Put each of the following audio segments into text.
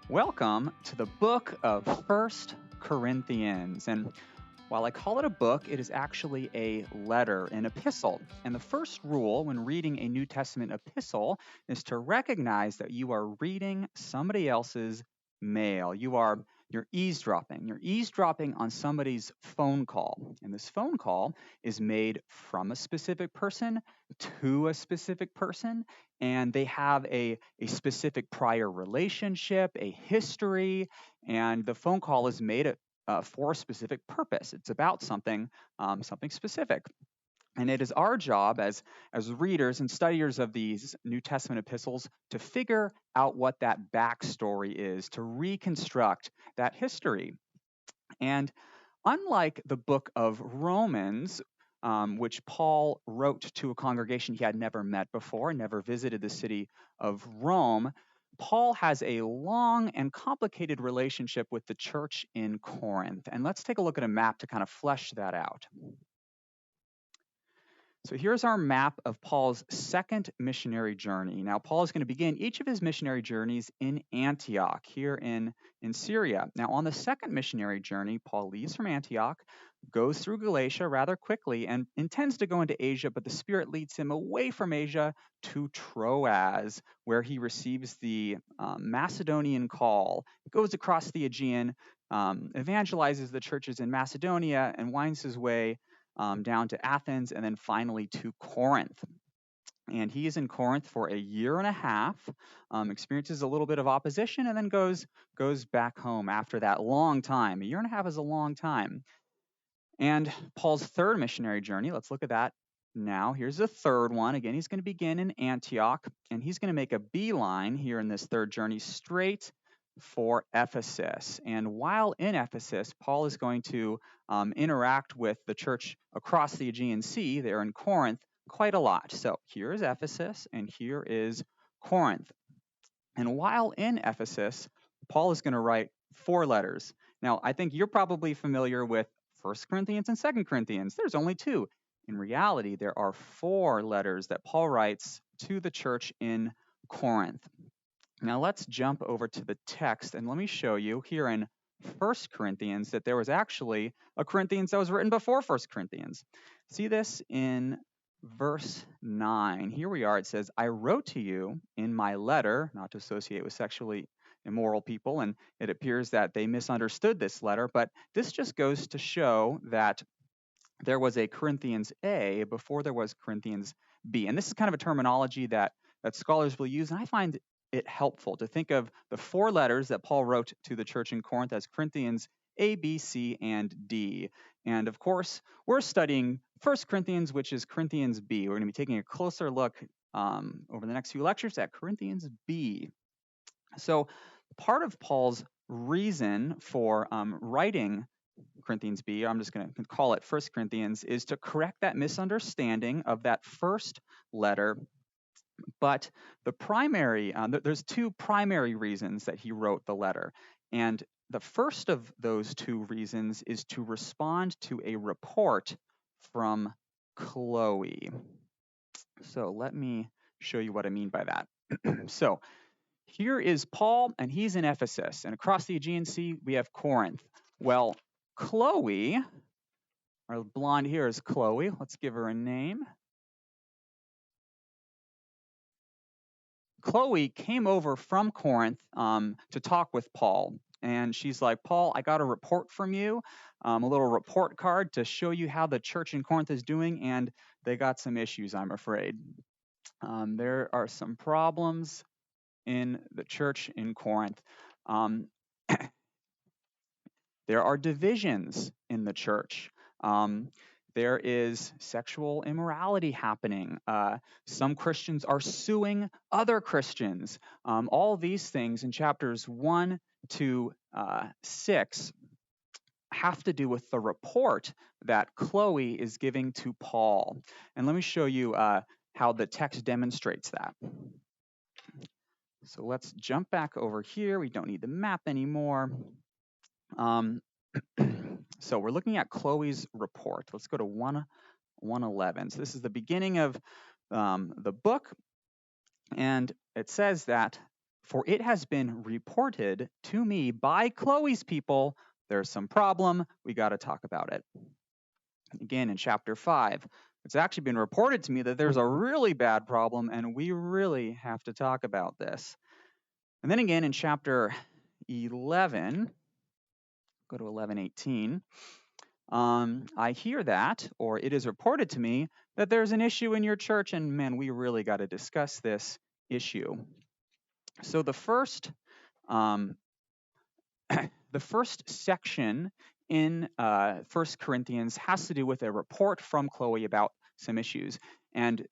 Welcome to the book of First Corinthians. And while I call it a book, it is actually a letter, an epistle. And the first rule when reading a New Testament epistle is to recognize that you are reading somebody else's mail. You're eavesdropping. You're eavesdropping on somebody's phone call. And this phone call is made from a specific person to a specific person, and they have a specific prior relationship, a history, and the phone call is made for a specific purpose. It's about something specific. And it is our job as readers and studiers of these New Testament epistles to figure out what that backstory is, to reconstruct that history. And unlike the book of Romans, which Paul wrote to a congregation he had never met before, never visited the city of Rome, Paul has a long and complicated relationship with the church in Corinth. And let's take a look at a map to kind of flesh that out. So here's our map of Paul's second missionary journey. Now, Paul is going to begin each of his missionary journeys in Antioch, here in Syria. Now, on the second missionary journey, Paul leaves from Antioch, goes through Galatia rather quickly, and intends to go into Asia, but the Spirit leads him away from Asia to Troas, where he receives the Macedonian call, goes across the Aegean, evangelizes the churches in Macedonia, and winds his way down to Athens, and then finally to Corinth. And he is in Corinth for a year and a half, experiences a little bit of opposition, and then goes back home after that long time. A year and a half is a long time. And Paul's third missionary journey, let's look at that now. Here's the third one. Again, he's going to begin in Antioch, and he's going to make a beeline here in this third journey straight for Ephesus. And while in Ephesus, Paul is going to interact with the church across the Aegean Sea there in Corinth quite a lot. So here is Ephesus, and here is Corinth. And while in Ephesus, Paul is going to write 4 letters. Now, I think you're probably familiar with 1 Corinthians and 2 Corinthians. There's only 2. In reality, there are 4 letters that Paul writes to the church in Corinth. Now let's jump over to the text, and let me show you here in 1 Corinthians that there was actually a Corinthians that was written before 1 Corinthians. See this in verse 9. Here we are. It says, I wrote to you in my letter, not to associate with sexually immoral people, and it appears that they misunderstood this letter, but this just goes to show that there was a Corinthians A before there was Corinthians B. And this is kind of a terminology that scholars will use, and I find it helpful to think of the 4 letters that Paul wrote to the church in Corinth as Corinthians A, B, C, and D. And of course, we're studying 1 Corinthians, which is Corinthians B. We're going to be taking a closer look over the next few lectures at Corinthians B. So part of Paul's reason for writing Corinthians B, I'm just going to call it 1 Corinthians, is to correct that misunderstanding of that first letter. But the primary, there's 2 primary reasons that he wrote the letter. And the first of those 2 reasons is to respond to a report from Chloe. So let me show you what I mean by that. So here is Paul, and he's in Ephesus. And across the Aegean Sea, we have Corinth. Well, Chloe, our blonde here is Chloe. Let's give her a name. Chloe came over from Corinth to talk with Paul. And she's like, Paul, I got a report from you, a little report card to show you how the church in Corinth is doing. And they got some issues, I'm afraid. There are some problems in the church in Corinth. There are divisions in the church. There is sexual immorality happening. Some Christians are suing other Christians. All these things in chapters 1 to 6 have to do with the report that Chloe is giving to Paul. And let me show you how the text demonstrates that. So let's jump back over here. We don't need the map anymore. So we're looking at Chloe's report. Let's go to 111. So this is the beginning of the book, and it says that For it has been reported to me by Chloe's people, there's some problem, we got to talk about it. Again, in chapter 5, it's actually been reported to me that there's a really bad problem, and we really have to talk about this. And then again, in chapter 11, go to 11:18, I hear that, or it is reported to me, that there's an issue in your church, and man, we really got to discuss this issue. So the first the first section in 1 Corinthians has to do with a report from Chloe about some issues. And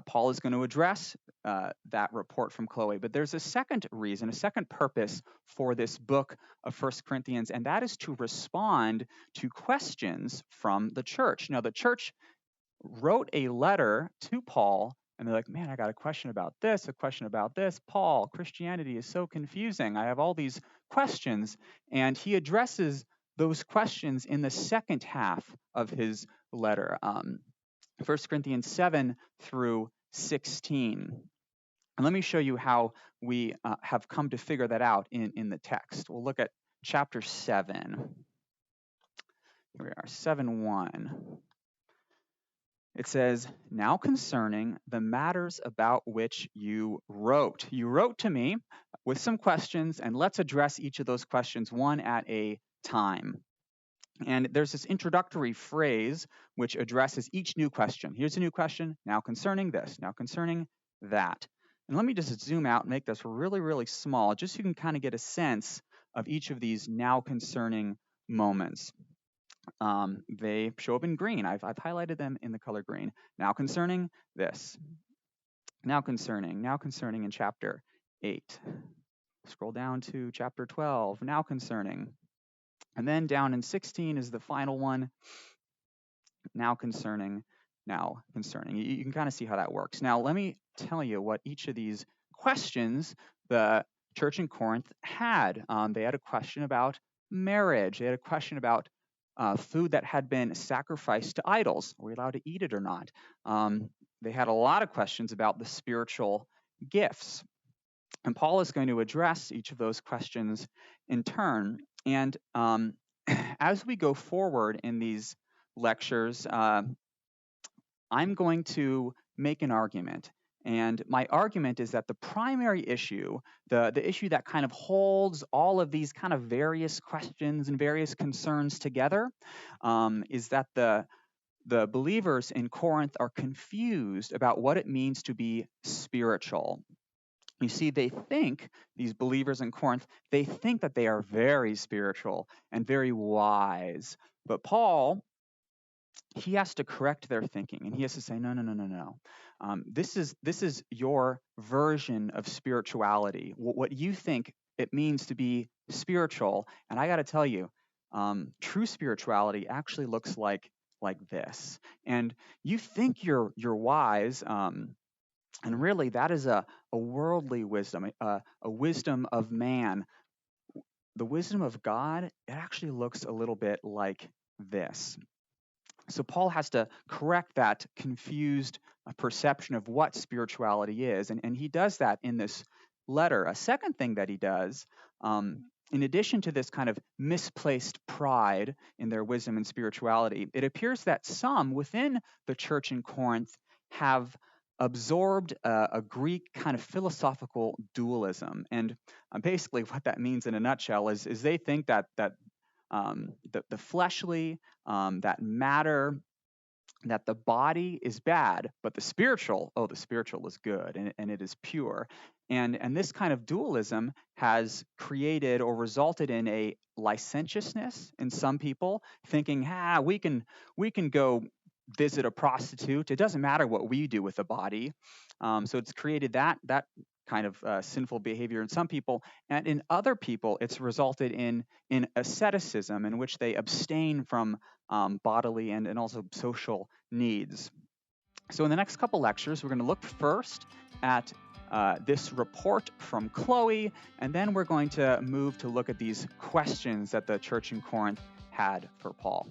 Paul is going to address that report from Chloe. But there's a second reason, a second purpose for this book of 1 Corinthians, and that is to respond to questions from the church. Now, the church wrote a letter to Paul, and they're like, man, I got a question about this, a question about this. Paul, Christianity is so confusing. I have all these questions. And he addresses those questions in the second half of his letter, 1 Corinthians 7 through 16. And let me show you how we have come to figure that out in the text. We'll look at chapter 7. Here we are, 7:1. It says, now concerning the matters about which you wrote. You wrote to me with some questions, and let's address each of those questions one at a time. And there's this introductory phrase which addresses each new question. Here's a new question, now concerning this, now concerning that. And let me just zoom out and make this really, really small, just so you can kind of get a sense of each of these now concerning moments. They show up in green. I've highlighted them in the color green. Now concerning this. Now concerning in chapter 8. Scroll down to chapter 12. Now concerning. And then down in 16 is the final one. Now concerning. You can kind of see how that works. Now let me tell you what each of these questions the church in Corinth had. They had a question about marriage. They had a question about food that had been sacrificed to idols. Were we allowed to eat it or not? They had a lot of questions about the spiritual gifts. And Paul is going to address each of those questions in turn. And as we go forward in these lectures, I'm going to make an argument. And my argument is that the primary issue, the issue that kind of holds all of these kind of various questions and various concerns together, is that the believers in Corinth are confused about what it means to be spiritual. You see, these believers in Corinth, they think that they are very spiritual and very wise. But Paul, he has to correct their thinking, and he has to say, no. This is your version of spirituality, what you think it means to be spiritual. And I got to tell you, true spirituality actually looks like this. And you think you're wise, and really that is a worldly wisdom, a wisdom of man. The wisdom of God, it actually looks a little bit like this. So Paul has to correct that confused perception of what spirituality is, and he does that in this letter. A second thing that he does, in addition to this kind of misplaced pride in their wisdom and spirituality, it appears that some within the church in Corinth have absorbed a Greek kind of philosophical dualism. And basically what that means in a nutshell is they think that the fleshly, that matter, that the body is bad, but the spiritual is good, and it is pure. And this kind of dualism has created or resulted in a licentiousness in some people, thinking, we can go visit a prostitute. It doesn't matter what we do with the body. So it's created that kind of sinful behavior in some people, and in other people, it's resulted in asceticism, in which they abstain from bodily and also social needs. So in the next couple lectures, we're going to look first at this report from Chloe, and then we're going to move to look at these questions that the church in Corinth had for Paul.